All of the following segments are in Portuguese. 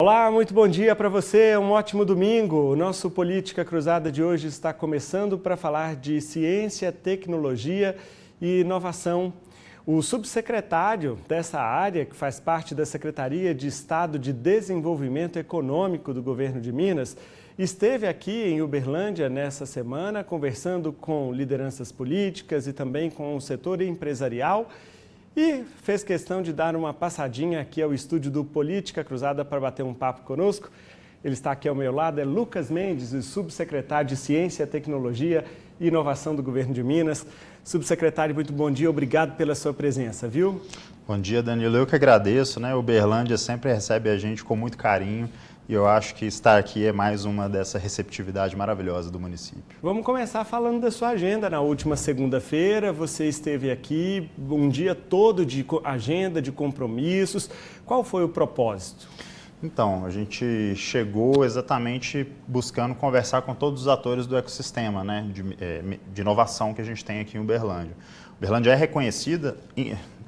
Olá, muito bom dia para você, um ótimo domingo. O nosso Política Cruzada de hoje está começando para falar de ciência, tecnologia e inovação. O subsecretário dessa área, que faz parte da Secretaria de Estado de Desenvolvimento Econômico do Governo de Minas, esteve aqui em Uberlândia nessa semana conversando com lideranças políticas e também com o setor empresarial e fez questão de dar uma passadinha aqui ao estúdio do Política Cruzada para bater um papo conosco. Ele está aqui ao meu lado, é Lucas Mendes, o subsecretário de Ciência, Tecnologia e Inovação do Governo de Minas. Subsecretário, muito bom dia, obrigado pela sua presença, viu? Bom dia, Danilo. Eu que agradeço, né? Uberlândia sempre recebe a gente com muito carinho e eu acho que estar aqui é mais uma dessa receptividade maravilhosa do município. Vamos começar falando da sua agenda. Na última segunda-feira, você esteve aqui um dia todo de agenda, de compromissos. Qual foi o propósito? Então, a gente chegou exatamente buscando conversar com todos os atores do ecossistema, né, de inovação que a gente tem aqui em Uberlândia. Uberlândia é reconhecida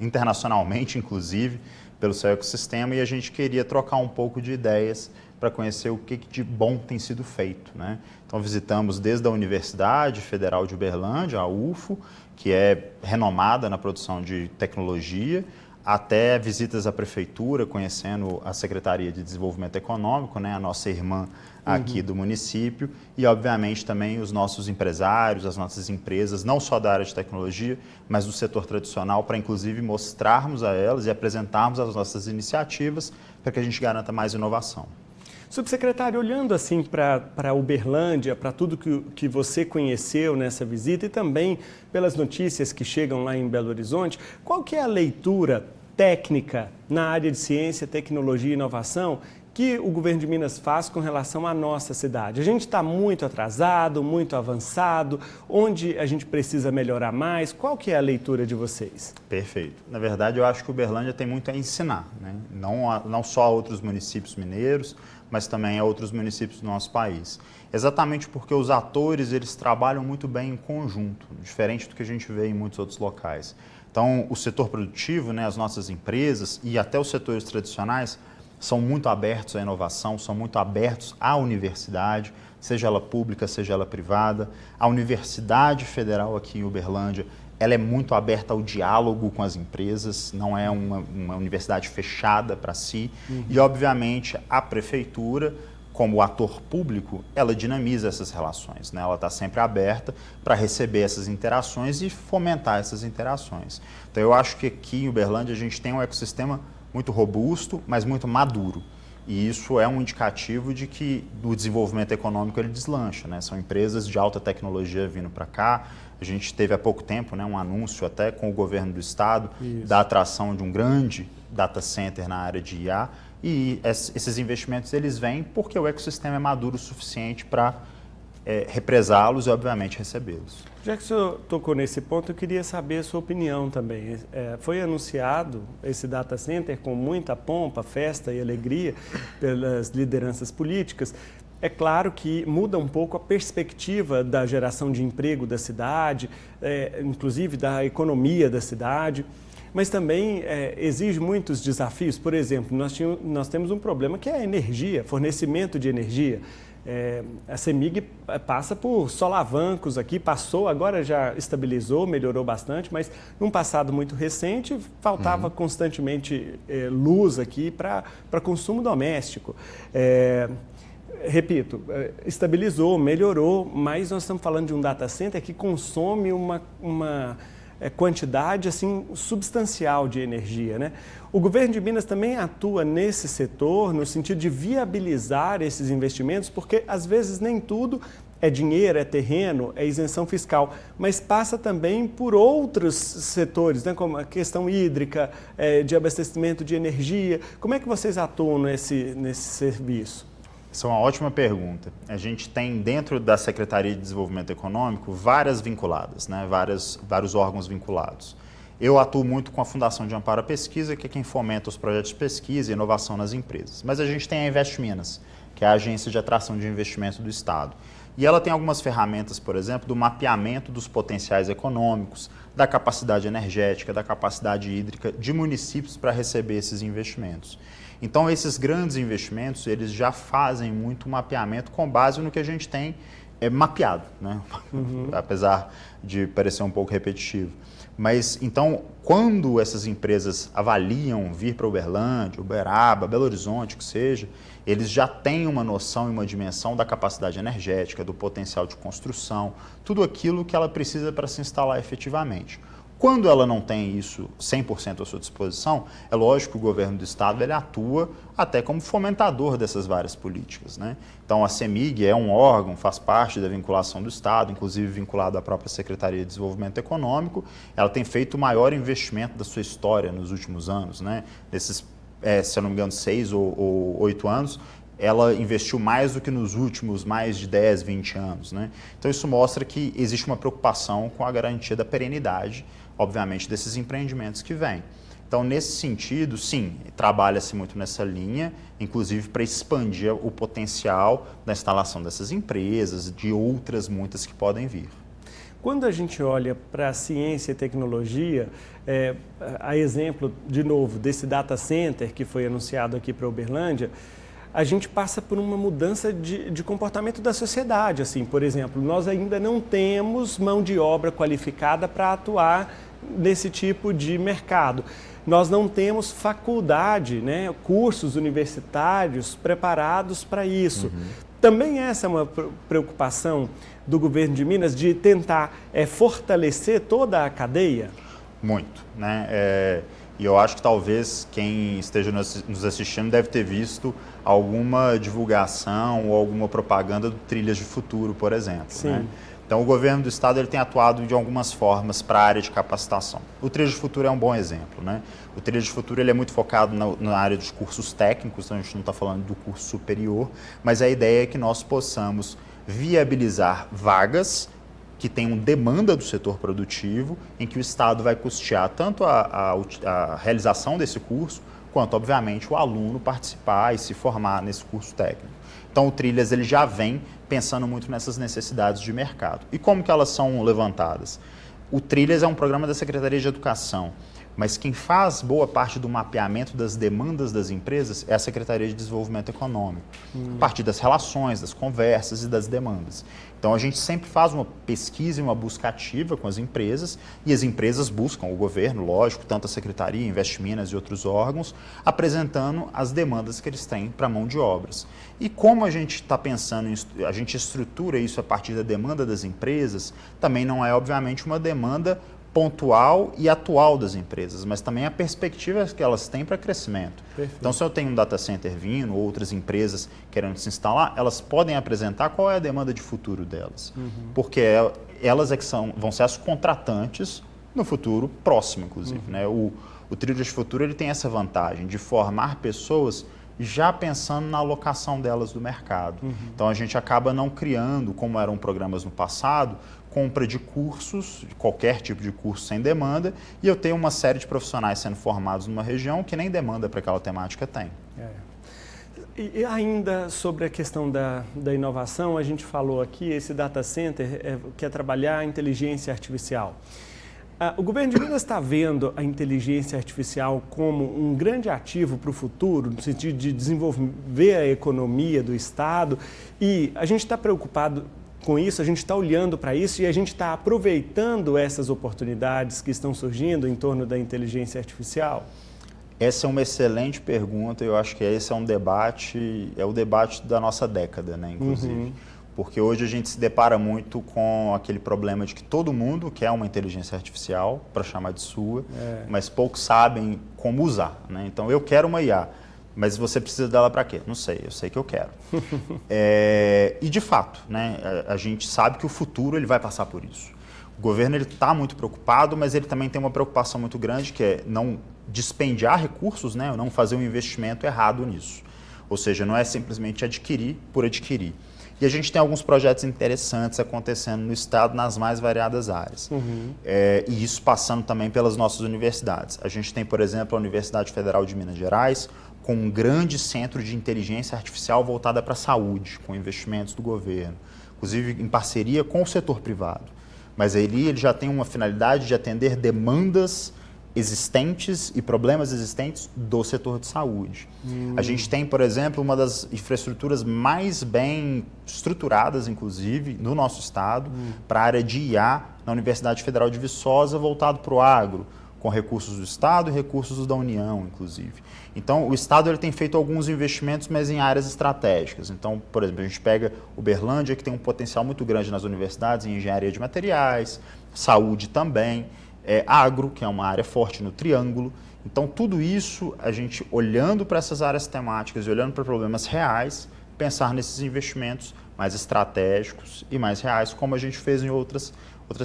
internacionalmente, inclusive, pelo seu ecossistema e a gente queria trocar um pouco de ideias para conhecer o que de bom tem sido feito, né? Então, visitamos desde a Universidade Federal de Uberlândia, a UFO, que é renomada na produção de tecnologia, até visitas à prefeitura, conhecendo a Secretaria de Desenvolvimento Econômico, né, a nossa irmã aqui do município, e obviamente também os nossos empresários, as nossas empresas, não só da área de tecnologia, mas do setor tradicional, para inclusive mostrarmos a elas e apresentarmos as nossas iniciativas para que a gente garanta mais inovação. Subsecretário, olhando assim para Uberlândia, para tudo que você conheceu nessa visita e também pelas notícias que chegam lá em Belo Horizonte, qual que é a leitura técnica na área de ciência, tecnologia e inovação que o governo de Minas faz com relação à nossa cidade? A gente está muito atrasado, muito avançado, onde a gente precisa melhorar mais? Qual que é a leitura de vocês? Perfeito. Na verdade, eu acho que Uberlândia tem muito a ensinar, né? Não só a outros municípios mineiros, mas também a outros municípios do nosso país. Exatamente porque os atores, eles trabalham muito bem em conjunto, diferente do que a gente vê em muitos outros locais. Então, o setor produtivo, né, as nossas empresas e até os setores tradicionais são muito abertos à inovação, são muito abertos à universidade, seja ela pública, seja ela privada. A Universidade Federal aqui em Uberlândia, ela é muito aberta ao diálogo com as empresas, não é uma universidade fechada para si. E, obviamente, a prefeitura, como ator público, ela dinamiza essas relações, né? Ela está sempre aberta para receber essas interações e fomentar essas interações. Então, eu acho que aqui em Uberlândia a gente tem um ecossistema muito robusto, mas muito maduro. E isso é um indicativo de que o desenvolvimento econômico ele deslancha, né? São empresas de alta tecnologia vindo para cá. A gente teve há pouco tempo, né, um anúncio até com o governo do estado da atração de um grande data center na área de IA. E esses investimentos eles vêm porque o ecossistema é maduro o suficiente para represá-los e, obviamente, recebê-los. Já que o senhor tocou nesse ponto, eu queria saber a sua opinião também. Foi anunciado esse data center com muita pompa, festa e alegria pelas lideranças políticas. É claro que muda um pouco a perspectiva da geração de emprego da cidade, inclusive da economia da cidade, mas também exige muitos desafios. Por exemplo, nós temos um problema que é a energia, fornecimento de energia. A CEMIG passa por solavancos aqui, passou, agora já estabilizou, melhorou bastante, mas num passado muito recente faltava constantemente luz aqui para consumo doméstico. Repito, estabilizou, melhorou, mas nós estamos falando de um data center que consome uma quantidade assim, substancial de energia, né? O governo de Minas também atua nesse setor, no sentido de viabilizar esses investimentos, porque às vezes nem tudo é dinheiro, é terreno, é isenção fiscal, mas passa também por outros setores, né, como a questão hídrica, de abastecimento de energia. Como é que vocês atuam nesse serviço? Essa é uma ótima pergunta. A gente tem dentro da Secretaria de Desenvolvimento Econômico várias vinculadas, né? Vários órgãos vinculados. Eu atuo muito com a Fundação de Amparo à Pesquisa, que é quem fomenta os projetos de pesquisa e inovação nas empresas. Mas a gente tem a Invest Minas, que é a agência de atração de investimento do Estado. E ela tem algumas ferramentas, por exemplo, do mapeamento dos potenciais econômicos, da capacidade energética, da capacidade hídrica de municípios para receber esses investimentos. Então, esses grandes investimentos, eles já fazem muito mapeamento com base no que a gente tem mapeado, né? Apesar de parecer um pouco repetitivo. Mas, então, quando essas empresas avaliam vir para Uberlândia, Uberaba, Belo Horizonte, que seja, eles já têm uma noção e uma dimensão da capacidade energética, do potencial de construção, tudo aquilo que ela precisa para se instalar efetivamente. Quando ela não tem isso 100% à sua disposição, é lógico que o governo do estado ele atua até como fomentador dessas várias políticas, né? Então a CEMIG é um órgão, faz parte da vinculação do estado, inclusive vinculado à própria Secretaria de Desenvolvimento Econômico. Ela tem feito o maior investimento da sua história nos últimos anos, né? Nesses, se eu não me engano, 6 ou 8 anos, ela investiu mais do que nos últimos mais de 10, 20 anos, né? Então isso mostra que existe uma preocupação com a garantia da perenidade, obviamente, desses empreendimentos que vêm. Então, nesse sentido, sim, trabalha-se muito nessa linha, inclusive para expandir o potencial da instalação dessas empresas, de outras muitas que podem vir. Quando a gente olha para a ciência e tecnologia, a exemplo, de novo, desse data center que foi anunciado aqui para Uberlândia, a gente passa por uma mudança de comportamento da sociedade. Assim, por exemplo, nós ainda não temos mão de obra qualificada para atuar nesse tipo de mercado. Nós não temos faculdade, né, cursos universitários preparados para isso. Também essa é uma preocupação do governo de Minas de tentar fortalecer toda a cadeia? Muito, né? E eu acho que talvez quem esteja nos assistindo deve ter visto alguma divulgação ou alguma propaganda do Trilhas de Futuro, por exemplo. Sim. Né? Então, o governo do estado ele tem atuado de algumas formas para a área de capacitação. O Trilhas de Futuro é um bom exemplo, né? O Trilhas de Futuro ele é muito focado na área dos cursos técnicos, então a gente não está falando do curso superior, mas a ideia é que nós possamos viabilizar vagas que tenham demanda do setor produtivo, em que o Estado vai custear tanto a realização desse curso, quanto, obviamente, o aluno participar e se formar nesse curso técnico. Então, o Trilhas ele já vem pensando muito nessas necessidades de mercado. E como que elas são levantadas? O Trilhas é um programa da Secretaria de Educação, mas quem faz boa parte do mapeamento das demandas das empresas é a Secretaria de Desenvolvimento Econômico, a partir das relações, das conversas e das demandas. Então, a gente sempre faz uma pesquisa e uma busca ativa com as empresas, e as empresas buscam o governo, lógico, tanto a Secretaria, Investiminas e outros órgãos, apresentando as demandas que eles têm para a mão de obras. E como a gente está pensando, a gente estrutura isso a partir da demanda das empresas, também não é, obviamente, uma demanda pontual e atual das empresas, mas também a perspectiva que elas têm para crescimento. Perfeito. Então, se eu tenho um data center vindo, ou outras empresas querendo se instalar, elas podem apresentar qual é a demanda de futuro delas. Porque elas é que vão ser as contratantes no futuro próximo, inclusive. Né? O Trilhas de Futuro ele tem essa vantagem de formar pessoas já pensando na alocação delas do mercado. Então, a gente acaba não criando, como eram programas no passado, compra de cursos, de qualquer tipo de curso sem demanda, e eu tenho uma série de profissionais sendo formados numa região que nem demanda para aquela temática tem. E ainda sobre a questão da inovação, a gente falou aqui, esse data center quer trabalhar a inteligência artificial. O governo de Minas está vendo a inteligência artificial como um grande ativo para o futuro, no sentido de desenvolver a economia do Estado, e a gente está preocupado com isso, a gente está olhando para isso e a gente está aproveitando essas oportunidades que estão surgindo em torno da inteligência artificial? Essa é uma excelente pergunta, eu acho que esse é um debate, é o debate da nossa década, né, inclusive. Porque hoje a gente se depara muito com aquele problema de que todo mundo quer uma inteligência artificial, para chamar de sua, mas poucos sabem como usar, né? Então, eu quero uma IA, mas você precisa dela para quê? Não sei, eu sei que eu quero. E de fato, né, a gente sabe que o futuro ele vai passar por isso. O governo está muito preocupado, mas ele também tem uma preocupação muito grande, que é não dispendiar recursos, né, não fazer um investimento errado nisso. Ou seja, não é simplesmente adquirir por adquirir. E a gente tem alguns projetos interessantes acontecendo no Estado nas mais variadas áreas. E isso passando também pelas nossas universidades. A gente tem, por exemplo, a Universidade Federal de Minas Gerais, com um grande centro de inteligência artificial voltada para a saúde, com investimentos do governo, inclusive em parceria com o setor privado. Mas ele já tem uma finalidade de atender demandas existentes e problemas existentes do setor de saúde. A gente tem, por exemplo, uma das infraestruturas mais bem estruturadas, inclusive, no nosso estado, para a área de IA na Universidade Federal de Viçosa, voltado para o agro, com recursos do Estado e recursos da União, inclusive. Então, o Estado ele tem feito alguns investimentos, mas em áreas estratégicas. Então, por exemplo, a gente pega Uberlândia, que tem um potencial muito grande nas universidades, em engenharia de materiais, saúde também, agro, que é uma área forte no Triângulo. Então, tudo isso, a gente olhando para essas áreas temáticas e olhando para problemas reais, pensar nesses investimentos mais estratégicos e mais reais, como a gente fez em outras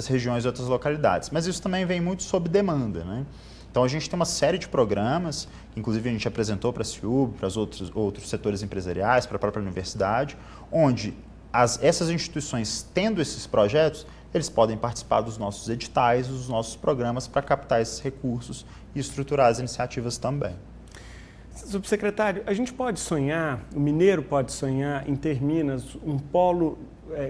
regiões e outras localidades. Mas isso também vem muito sob demanda, né? Então, a gente tem uma série de programas, que inclusive a gente apresentou para a CIUB, para os outros setores empresariais, para a própria universidade, onde essas instituições, tendo esses projetos, eles podem participar dos nossos editais, dos nossos programas para captar esses recursos e estruturar as iniciativas também. Subsecretário, a gente pode sonhar, o mineiro pode sonhar em ter Minas um polo,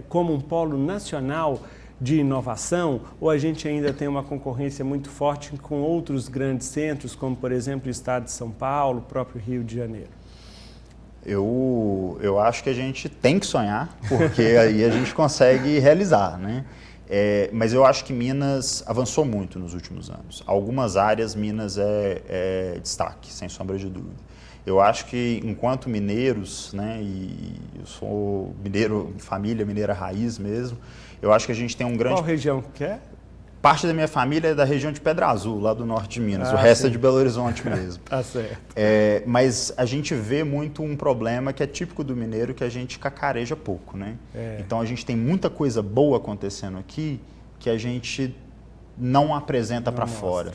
como um polo nacional de inovação, ou a gente ainda tem uma concorrência muito forte com outros grandes centros, como por exemplo o estado de São Paulo, o próprio Rio de Janeiro? Eu acho que a gente tem que sonhar, porque aí a gente consegue realizar, né? Mas eu acho que Minas avançou muito nos últimos anos. Algumas áreas Minas é destaque, sem sombra de dúvida. Eu acho que enquanto mineiros, né, e eu sou mineiro, família mineira raiz mesmo, eu acho que a gente tem um grande... Qual região que é? Parte da minha família é da região de Pedra Azul, lá do norte de Minas. O resto é de Belo Horizonte mesmo. Tá certo. Mas a gente vê muito um problema que é típico do mineiro, que a gente cacareja pouco, né? Então a gente tem muita coisa boa acontecendo aqui que a gente não apresenta para fora.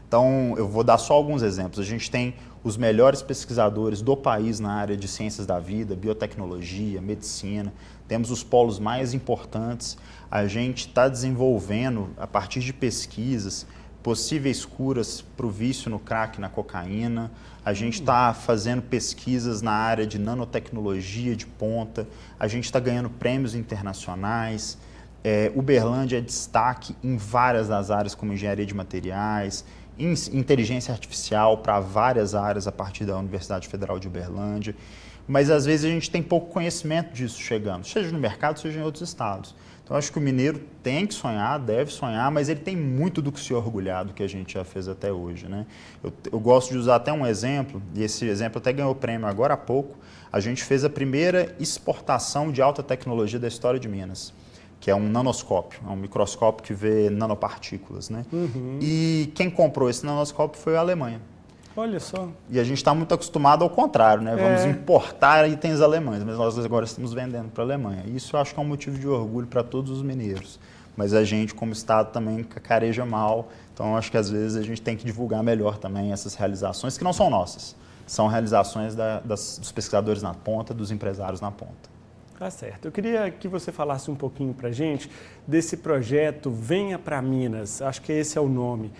Então, eu vou dar só alguns exemplos. A gente tem os melhores pesquisadores do país na área de ciências da vida, biotecnologia, medicina. Temos os polos mais importantes. A gente está desenvolvendo, a partir de pesquisas, possíveis curas para o vício no crack e na cocaína. A gente está fazendo pesquisas na área de nanotecnologia de ponta. A gente está ganhando prêmios internacionais. Uberlândia é destaque em várias das áreas, como engenharia de materiais, inteligência artificial para várias áreas a partir da Universidade Federal de Uberlândia. Mas, às vezes, a gente tem pouco conhecimento disso chegando, seja no mercado, seja em outros estados. Então, acho que o mineiro tem que sonhar, deve sonhar, mas ele tem muito do que se orgulhar do que a gente já fez até hoje, né? Eu gosto de usar até um exemplo, e esse exemplo até ganhou prêmio agora há pouco. A gente fez a primeira exportação de alta tecnologia da história de Minas, que é um nanoscópio, é um microscópio que vê nanopartículas, né? E quem comprou esse nanoscópio foi a Alemanha. Olha só. E a gente está muito acostumado ao contrário, né? Vamos importar itens alemães, mas nós agora estamos vendendo para a Alemanha. Isso eu acho que é um motivo de orgulho para todos os mineiros. Mas a gente, como Estado, também cacareja mal. Então, eu acho que às vezes a gente tem que divulgar melhor também essas realizações, que não são nossas. São realizações dos pesquisadores na ponta, dos empresários na ponta. Tá certo. Eu queria que você falasse um pouquinho para a gente desse projeto Venha para Minas. Acho que esse é o nome.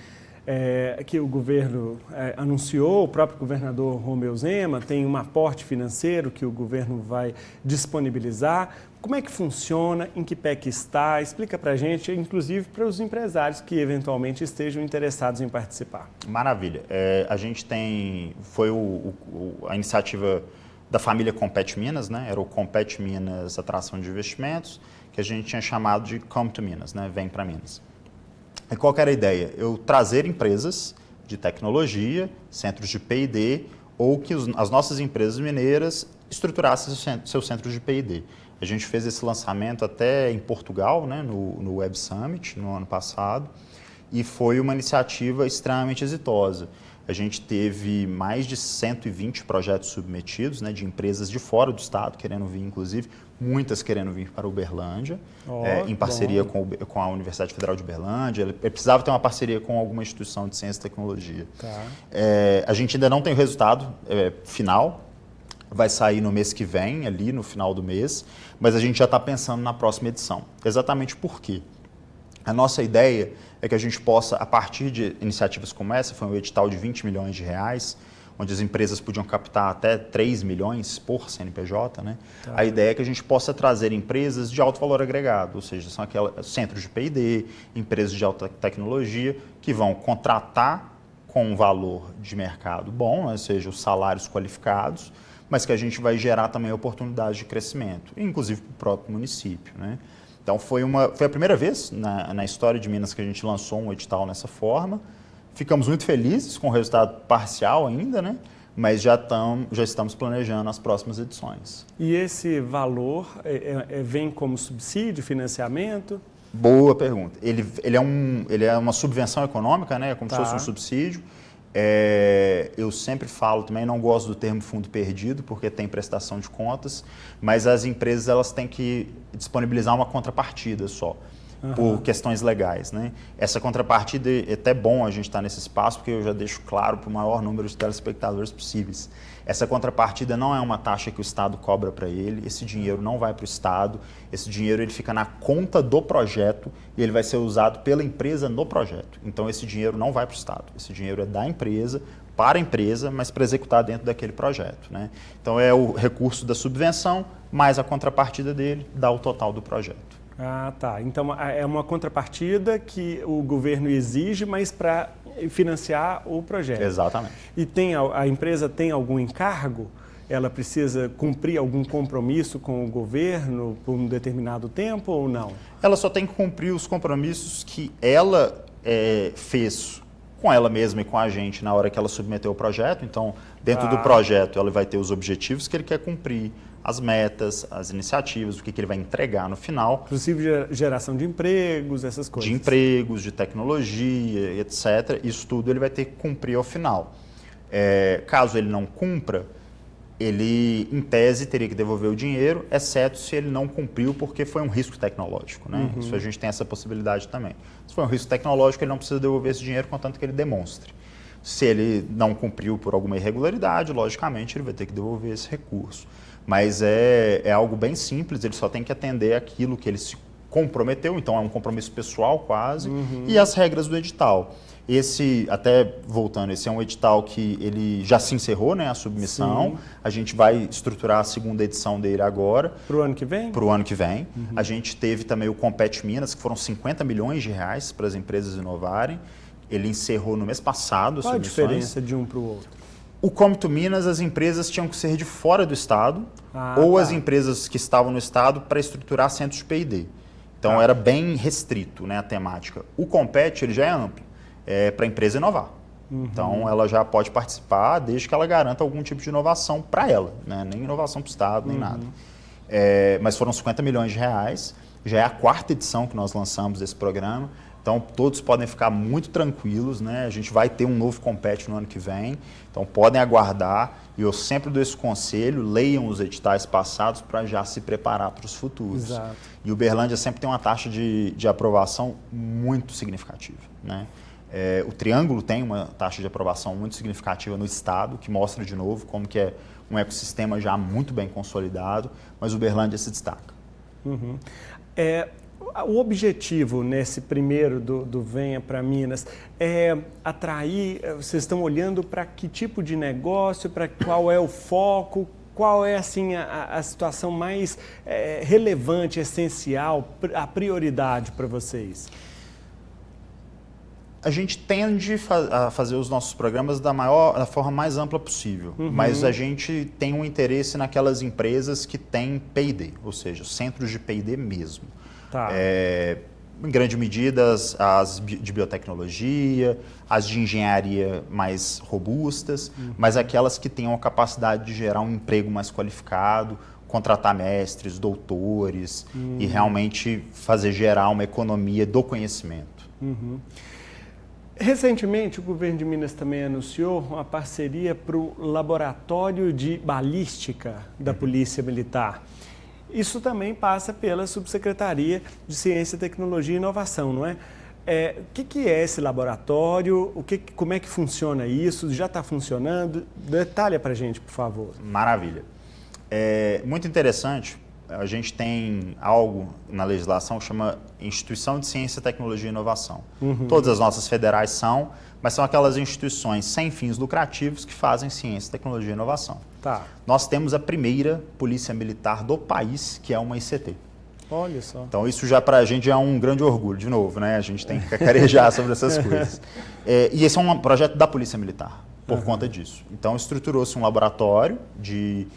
Que o governo anunciou, o próprio governador Romeu Zema, tem um aporte financeiro que o governo vai disponibilizar. Como é que funciona? Em que pé que está? Explica para a gente, inclusive para os empresários que eventualmente estejam interessados em participar. Maravilha. A gente foi a iniciativa da família Compete Minas, né? Era o Compete Minas Atração de Investimentos, que a gente tinha chamado de Come to Minas, né? Vem para Minas. E qual que era a ideia? Eu trazer empresas de tecnologia, centros de P&D, ou que as nossas empresas mineiras estruturassem seus centros de P&D. A gente fez esse lançamento até em Portugal, né, no Web Summit, no ano passado, e foi uma iniciativa extremamente exitosa. A gente teve mais de 120 projetos submetidos, né, de empresas de fora do estado, querendo vir, inclusive, muitas querendo vir para Uberlândia, em parceria com a Universidade Federal de Uberlândia. Ele precisava ter uma parceria com alguma instituição de ciência e tecnologia. Tá. A gente ainda não tem o resultado final, vai sair no mês que vem, ali no final do mês, mas a gente já está pensando na próxima edição. Exatamente por quê? A nossa ideia é que a gente possa, a partir de iniciativas como essa, foi um edital de 20 milhões de reais, onde as empresas podiam captar até 3 milhões por CNPJ, né? Tá. A ideia é que a gente possa trazer empresas de alto valor agregado, ou seja, são aquelas centros de P&D, empresas de alta tecnologia, que vão contratar com um valor de mercado bom, né? Ou seja, os salários qualificados, mas que a gente vai gerar também oportunidades de crescimento, inclusive para o próprio município, né? Então foi a primeira vez na história de Minas que a gente lançou um edital nessa forma. Ficamos muito felizes com o resultado parcial ainda, né? Mas já estamos planejando as próximas edições. E esse valor vem como subsídio, financiamento? Boa pergunta. Ele é uma subvenção econômica, né? Como se fosse um subsídio. Eu sempre falo também, não gosto do termo fundo perdido, porque tem prestação de contas, mas as empresas elas têm que disponibilizar uma contrapartida só, por questões legais, né? Essa contrapartida é até bom a gente estar nesse espaço, porque eu já deixo claro para o maior número de telespectadores possíveis. Essa contrapartida não é uma taxa que o Estado cobra para ele, esse dinheiro não vai para o Estado, esse dinheiro ele fica na conta do projeto e ele vai ser usado pela empresa no projeto. Então esse dinheiro não vai para o Estado, esse dinheiro é da empresa, para a empresa, mas para executar dentro daquele projeto, né? Então é o recurso da subvenção, mais a contrapartida dele, dá o total do projeto. Ah, tá. Então é uma contrapartida que o governo exige, mas para financiar o projeto. Exatamente. E a empresa tem algum encargo? Ela precisa cumprir algum compromisso com o governo por um determinado tempo ou não? Ela só tem que cumprir os compromissos que ela fez com ela mesma e com a gente na hora que ela submeteu o projeto. Então, dentro do projeto, ela vai ter os objetivos que ele quer cumprir, as metas, as iniciativas, o que ele vai entregar no final. Inclusive geração de empregos, essas coisas. De empregos, de tecnologia, etc. Isso tudo ele vai ter que cumprir ao final. Caso ele não cumpra, ele, em tese, teria que devolver o dinheiro, exceto se ele não cumpriu porque foi um risco tecnológico, né? Isso a gente tem essa possibilidade também. Se foi um risco tecnológico, ele não precisa devolver esse dinheiro, contanto que ele demonstre. Se ele não cumpriu por alguma irregularidade, logicamente, ele vai ter que devolver esse recurso. Mas é algo bem simples, ele só tem que atender aquilo que ele se comprometeu, então é um compromisso pessoal quase, e as regras do edital. Até voltando, esse é um edital que ele já se encerrou, né, a submissão. Sim. A gente vai estruturar a segunda edição dele agora. Para o ano que vem? Para o ano que vem. A gente teve também o Compete Minas, que foram 50 milhões de reais para as empresas inovarem. Ele encerrou no mês passado. Qual a diferença de um para o outro? O Comito Minas, as empresas tinham que ser de fora do estado ou as empresas que estavam no estado para estruturar centros de P&D. Então era bem restrito, né, a temática. O Compete ele já é amplo, para a empresa inovar. Então ela já pode participar desde que ela garanta algum tipo de inovação para ela, né? Nem inovação para o estado, nem nada. Mas foram 50 milhões de reais, já é a 4ª edição que nós lançamos desse programa. Então, todos podem ficar muito tranquilos, né? A gente vai ter um novo Compete no ano que vem, então podem aguardar. E eu sempre dou esse conselho, leiam os editais passados para já se preparar para os futuros. Exato. E Uberlândia sempre tem uma taxa de aprovação muito significativa, né? O Triângulo tem uma taxa de aprovação muito significativa no estado, que mostra de novo como que é um ecossistema já muito bem consolidado, mas Uberlândia se destaca. O objetivo nesse primeiro do Venha para Minas é atrair, vocês estão olhando para que tipo de negócio, para qual é o foco, qual é assim, a situação mais relevante, essencial, a prioridade para vocês? A gente tende a fazer os nossos programas da forma mais ampla possível, mas a gente tem um interesse naquelas empresas que têm P&D, ou seja, centros de P&D mesmo. Tá. Em grande medida, as de biotecnologia, as de engenharia mais robustas, mas aquelas que tenham a capacidade de gerar um emprego mais qualificado, contratar mestres, doutores e realmente fazer gerar uma economia do conhecimento. Recentemente, o governo de Minas também anunciou uma parceria para o Laboratório de Balística da Polícia Militar. Isso também passa pela Subsecretaria de Ciência, Tecnologia e Inovação, não é? O que é esse laboratório? Como é que funciona isso? Já está funcionando? Detalha para a gente, por favor. Maravilha. Muito interessante. a gente tem algo na legislação que chama Instituição de Ciência, Tecnologia e Inovação. Todas as nossas federais são, mas são aquelas instituições sem fins lucrativos que fazem ciência, tecnologia e inovação. Tá. Nós temos a primeira polícia militar do país, que é uma ICT. Olha só. Então isso já para a gente é um grande orgulho, de novo, né? A gente tem que cacarejar sobre essas coisas. E esse é um projeto da Polícia Militar, por conta disso. Então estruturou-se um laboratório que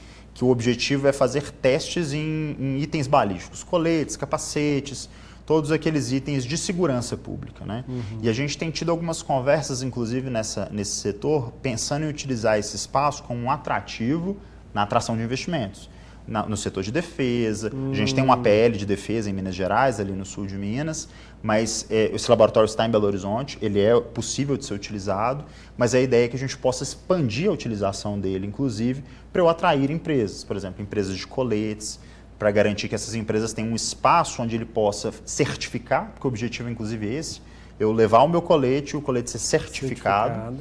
o objetivo é fazer testes em itens balísticos, coletes, capacetes, todos aqueles itens de segurança pública, né? E a gente tem tido algumas conversas, inclusive nesse setor, pensando em utilizar esse espaço como um atrativo na atração de investimentos. No setor de defesa, a gente tem um APL de defesa em Minas Gerais, ali no sul de Minas, mas esse laboratório está em Belo Horizonte, ele é possível de ser utilizado, mas a ideia é que a gente possa expandir a utilização dele, inclusive, para eu atrair empresas, por exemplo, empresas de coletes, para garantir que essas empresas tenham um espaço onde ele possa certificar, porque o objetivo, inclusive, é esse, eu levar o meu colete e o colete ser certificado.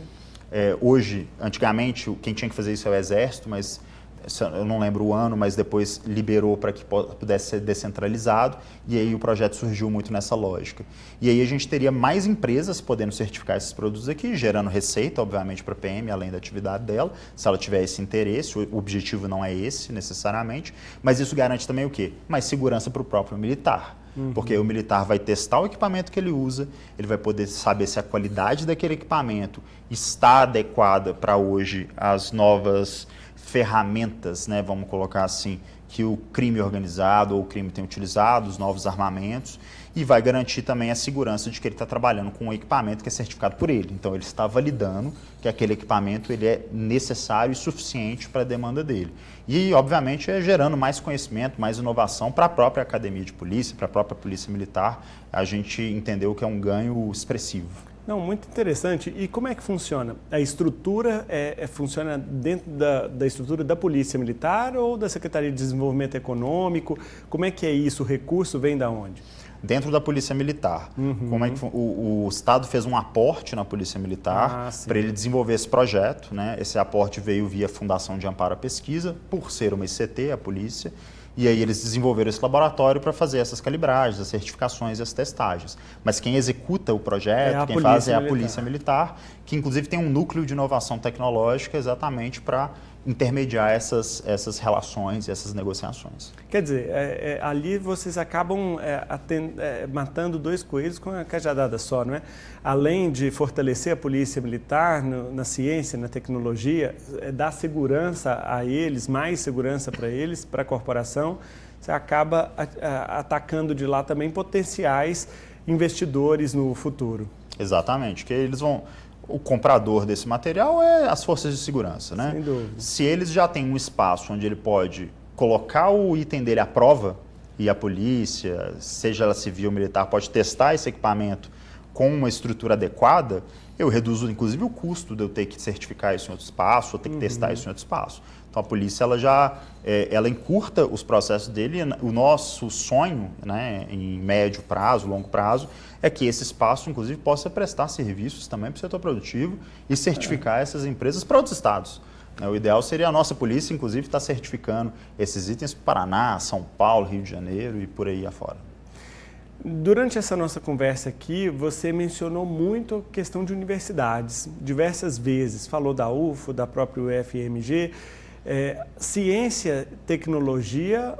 Hoje, antigamente, quem tinha que fazer isso é o Exército, mas eu não lembro o ano, mas depois liberou para que pudesse ser descentralizado, e aí o projeto surgiu muito nessa lógica. E aí a gente teria mais empresas podendo certificar esses produtos aqui, gerando receita, obviamente, para a PM, além da atividade dela, se ela tiver esse interesse. O objetivo não é esse, necessariamente, mas isso garante também o quê? Mais segurança para o próprio militar. Porque o militar vai testar o equipamento que ele usa, ele vai poder saber se a qualidade daquele equipamento está adequada para hoje as novas ferramentas, né, vamos colocar assim, que o crime organizado ou o crime tem utilizado, os novos armamentos, e vai garantir também a segurança de que ele está trabalhando com um equipamento que é certificado por ele. Então, ele está validando que aquele equipamento ele é necessário e suficiente para a demanda dele. E, obviamente, gerando mais conhecimento, mais inovação para a própria academia de polícia, para a própria polícia militar. A gente entendeu que é um ganho expressivo. Não, muito interessante. E como é que funciona? A estrutura funciona dentro da estrutura da Polícia Militar ou da Secretaria de Desenvolvimento Econômico? Como é que é isso? O recurso vem da onde? Dentro da Polícia Militar. Como é que o Estado fez um aporte na Polícia Militar para ele desenvolver esse projeto, né? Esse aporte veio via Fundação de Amparo à Pesquisa, por ser uma ICT, a polícia. E aí eles desenvolveram esse laboratório para fazer essas calibragens, as certificações e as testagens. Mas quem executa o projeto, quem faz é a Polícia Militar, que inclusive tem um núcleo de inovação tecnológica exatamente para intermediar essas relações e essas negociações. Quer dizer, ali vocês acabam matando dois coelhos com a cajadada só, não é? Além de fortalecer a Polícia Militar na ciência, na tecnologia, dar segurança a eles, mais segurança para eles, para a corporação, você acaba atacando de lá também potenciais investidores no futuro. Exatamente, que eles vão... O comprador desse material é as forças de segurança, né? Sem dúvida. Se eles já têm um espaço onde ele pode colocar o item dele à prova, e a polícia, seja ela civil ou militar, pode testar esse equipamento com uma estrutura adequada, eu reduzo inclusive o custo de eu ter que certificar isso em outro espaço, ou ter que testar isso em outro espaço. Então a polícia ela encurta os processos dele. O nosso sonho, né, em médio prazo, longo prazo, é que esse espaço, inclusive, possa prestar serviços também para o setor produtivo e certificar essas empresas para outros estados. O ideal seria a nossa polícia, inclusive, estar certificando esses itens para o Paraná, São Paulo, Rio de Janeiro e por aí afora. Durante essa nossa conversa aqui, você mencionou muito a questão de universidades, diversas vezes. Falou da UFO, da própria UFMG. Ciência, tecnologia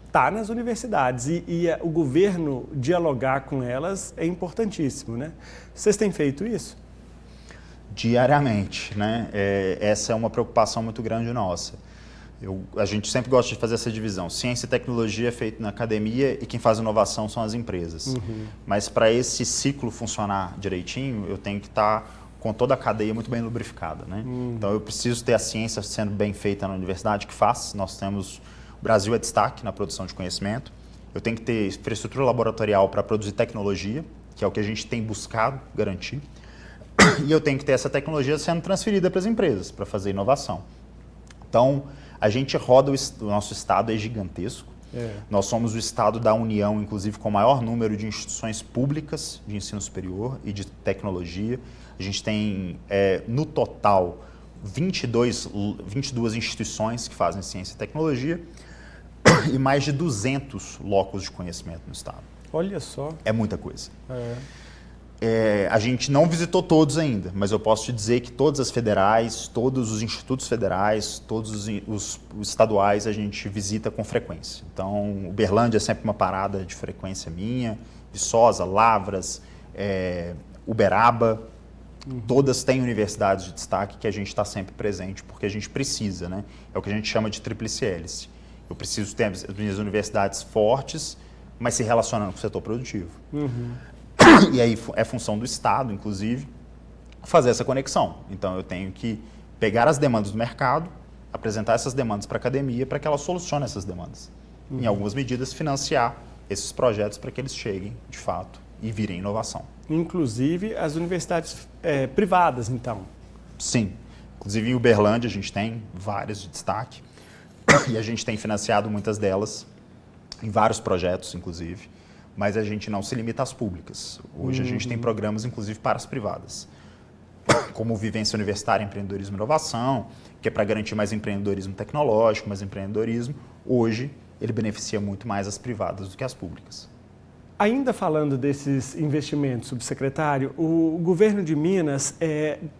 está nas universidades e o governo dialogar com elas é importantíssimo, né? Vocês têm feito isso? Diariamente, né? Essa é uma preocupação muito grande nossa. A gente sempre gosta de fazer essa divisão. Ciência e tecnologia é feito na academia e quem faz inovação são as empresas. Mas para esse ciclo funcionar direitinho, eu tenho que estar com toda a cadeia muito bem lubrificada, né? Então eu preciso ter a ciência sendo bem feita na universidade, que faz. Nós temos... O Brasil é destaque na produção de conhecimento. Eu tenho que ter infraestrutura laboratorial para produzir tecnologia, que é o que a gente tem buscado garantir. E eu tenho que ter essa tecnologia sendo transferida para as empresas, para fazer inovação. Então, a gente roda, o nosso estado é gigantesco. Nós somos o estado da União, inclusive, com o maior número de instituições públicas de ensino superior e de tecnologia. A gente tem, no total, 22 instituições que fazem ciência e tecnologia. e mais de 200 locos de conhecimento no estado. Olha só. É muita coisa. A gente não visitou todos ainda, mas eu posso te dizer que todas as federais, todos os institutos federais, todos os estaduais a gente visita com frequência. Então, Uberlândia é sempre uma parada de frequência minha, Viçosa, Lavras, Uberaba, todas têm universidades de destaque que a gente está sempre presente, porque a gente precisa, né? É o que a gente chama de tríplice hélice. Eu preciso ter as minhas universidades fortes, mas se relacionando com o setor produtivo. E aí é função do Estado, inclusive, fazer essa conexão. Então, eu tenho que pegar as demandas do mercado, apresentar essas demandas para a academia para que ela solucione essas demandas. Em algumas medidas, financiar esses projetos para que eles cheguem, de fato, e virem inovação. Inclusive as universidades privadas, então? Sim. Inclusive, em Uberlândia, a gente tem várias de destaque e a gente tem financiado muitas delas em vários projetos, inclusive. Mas a gente não se limita às públicas. Hoje a gente tem programas, inclusive, para as privadas, como o Vivência Universitária Empreendedorismo e Inovação, que é para garantir mais empreendedorismo tecnológico, mais empreendedorismo. Hoje, ele beneficia muito mais as privadas do que as públicas. Ainda falando desses investimentos, subsecretário, o governo de Minas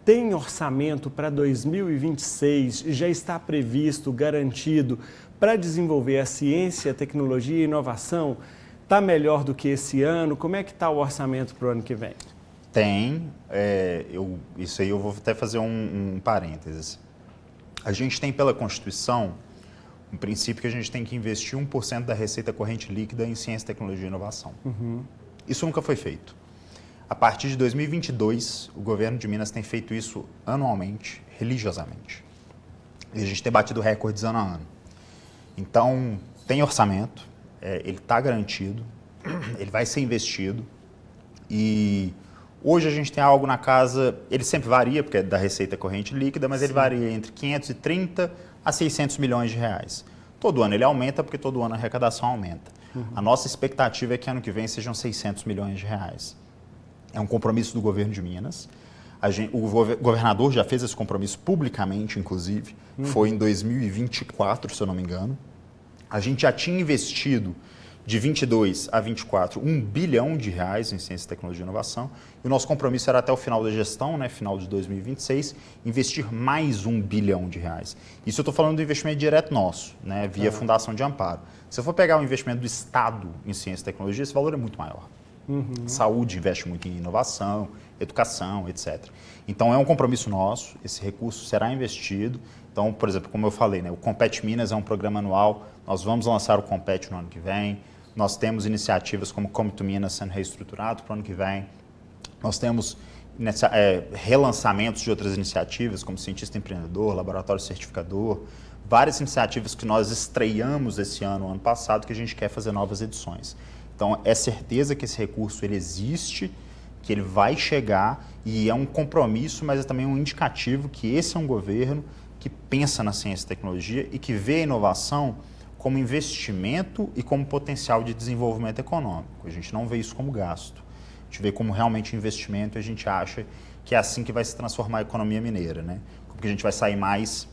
tem orçamento para 2026, já está previsto, garantido, para desenvolver a ciência, tecnologia e inovação? Está melhor do que esse ano? Como é que está o orçamento para o ano que vem? Tem. Isso aí eu vou até fazer um parênteses. A gente tem pela Constituição um princípio que a gente tem que investir 1% da receita corrente líquida em ciência, tecnologia e inovação. Isso nunca foi feito. A partir de 2022, o governo de Minas tem feito isso anualmente, religiosamente. E a gente tem batido recordes ano a ano. Então, tem orçamento. Ele está garantido, ele vai ser investido e hoje a gente tem algo na casa, ele sempre varia, porque é da receita corrente líquida, mas ele varia entre 530 a 600 milhões de reais. Todo ano ele aumenta, porque todo ano a arrecadação aumenta. A nossa expectativa é que ano que vem sejam 600 milhões de reais. É um compromisso do governo de Minas. O governador já fez esse compromisso publicamente, inclusive, foi em 2024, se eu não me engano. A gente já tinha investido de 22 a 24 R$ 1 bilhão em ciência, tecnologia e inovação. E o nosso compromisso era até o final da gestão, né, final de 2026, investir mais R$ 1 bilhão. Isso eu estou falando do investimento direto nosso, né, via Fundação de Amparo. Se eu for pegar o investimento do Estado em ciência e tecnologia, esse valor é muito maior. Saúde investe muito em inovação, educação, etc. Então é um compromisso nosso, esse recurso será investido. Então, por exemplo, como eu falei, né, o Compete Minas é um programa anual, nós vamos lançar o Compete no ano que vem, nós temos iniciativas como Come to Minas sendo reestruturado para o ano que vem, nós temos relançamentos de outras iniciativas, como Cientista Empreendedor, Laboratório Certificador, várias iniciativas que nós estreamos esse ano passado, que a gente quer fazer novas edições. Então, é certeza que esse recurso ele existe, que ele vai chegar e é um compromisso, mas é também um indicativo que esse é um governo que pensa na ciência e tecnologia e que vê a inovação como investimento e como potencial de desenvolvimento econômico. A gente não vê isso como gasto. A gente vê como realmente investimento e a gente acha que é assim que vai se transformar a economia mineira, né? Porque a gente vai sair mais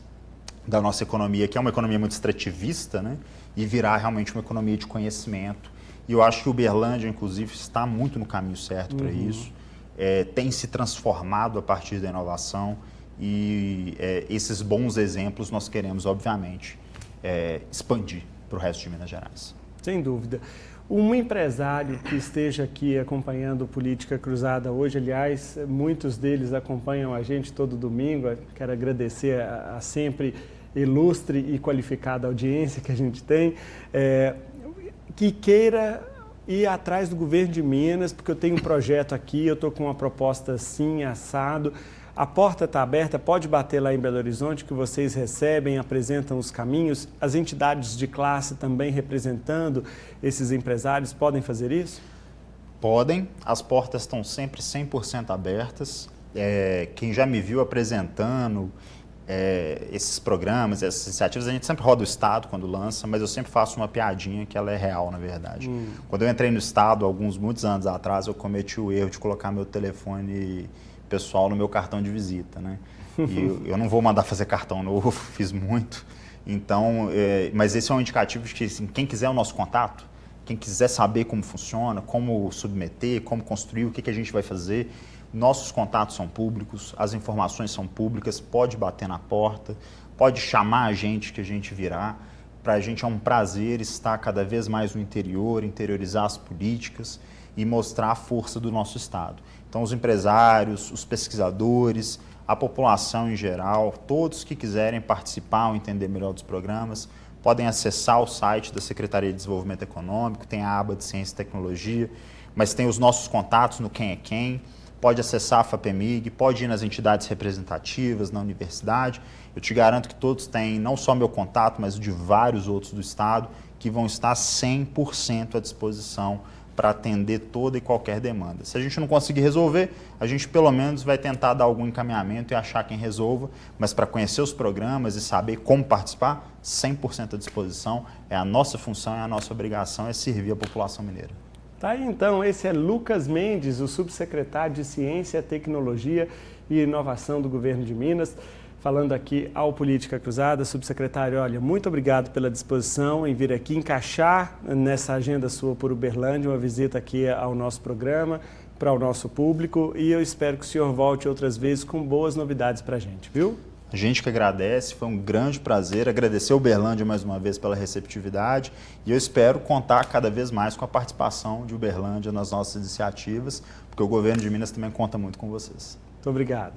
da nossa economia, que é uma economia muito extrativista, né? E virar realmente uma economia de conhecimento. E eu acho que Uberlândia, inclusive, está muito no caminho certo para isso. Tem se transformado a partir da inovação e esses bons exemplos nós queremos, obviamente, expandir para o resto de Minas Gerais. Sem dúvida. Um empresário que esteja aqui acompanhando Política Cruzada hoje, aliás, muitos deles acompanham a gente todo domingo, quero agradecer a sempre ilustre e qualificada audiência que a gente tem, que queira ir atrás do governo de Minas, porque eu tenho um projeto aqui, eu estou com uma proposta assim, assado. A porta está aberta, pode bater lá em Belo Horizonte, que vocês recebem, apresentam os caminhos. As entidades de classe também representando esses empresários podem fazer isso? Podem, as portas estão sempre 100% abertas. Quem já me viu apresentando esses programas, essas iniciativas, a gente sempre roda o Estado quando lança, mas eu sempre faço uma piadinha que ela é real, na verdade. Quando eu entrei no Estado, muitos anos atrás, eu cometi o erro de colocar meu telefone pessoal no meu cartão de visita, né? E eu não vou mandar fazer cartão novo, fiz muito. Então, mas esse é um indicativo de que assim, quem quiser o nosso contato, quem quiser saber como funciona, como submeter, como construir, o que a gente vai fazer, nossos contatos são públicos, as informações são públicas, pode bater na porta, pode chamar a gente que a gente virá. Para a gente é um prazer estar cada vez mais no interior, interiorizar as políticas e mostrar a força do nosso Estado. Então, os empresários, os pesquisadores, a população em geral, todos que quiserem participar ou entender melhor dos programas, podem acessar o site da Secretaria de Desenvolvimento Econômico, tem a aba de Ciência e Tecnologia, mas tem os nossos contatos no Quem é Quem, pode acessar a FAPEMIG, pode ir nas entidades representativas, na universidade. Eu te garanto que todos têm não só meu contato, mas o de vários outros do Estado, que vão estar 100% à disposição para atender toda e qualquer demanda. Se a gente não conseguir resolver, a gente pelo menos vai tentar dar algum encaminhamento e achar quem resolva, mas para conhecer os programas e saber como participar, 100% à disposição. É a nossa função, é a nossa obrigação, é servir a população mineira. Tá aí então, esse é Lucas Mendes, o subsecretário de Ciência, Tecnologia e Inovação do Governo de Minas, falando aqui ao Política Cruzada. Subsecretário, olha, muito obrigado pela disposição em vir aqui encaixar nessa agenda sua por Uberlândia, uma visita aqui ao nosso programa, para o nosso público, e eu espero que o senhor volte outras vezes com boas novidades para a gente, viu? A gente que agradece, foi um grande prazer, agradecer a Uberlândia mais uma vez pela receptividade e eu espero contar cada vez mais com a participação de Uberlândia nas nossas iniciativas, porque o governo de Minas também conta muito com vocês. Muito obrigado.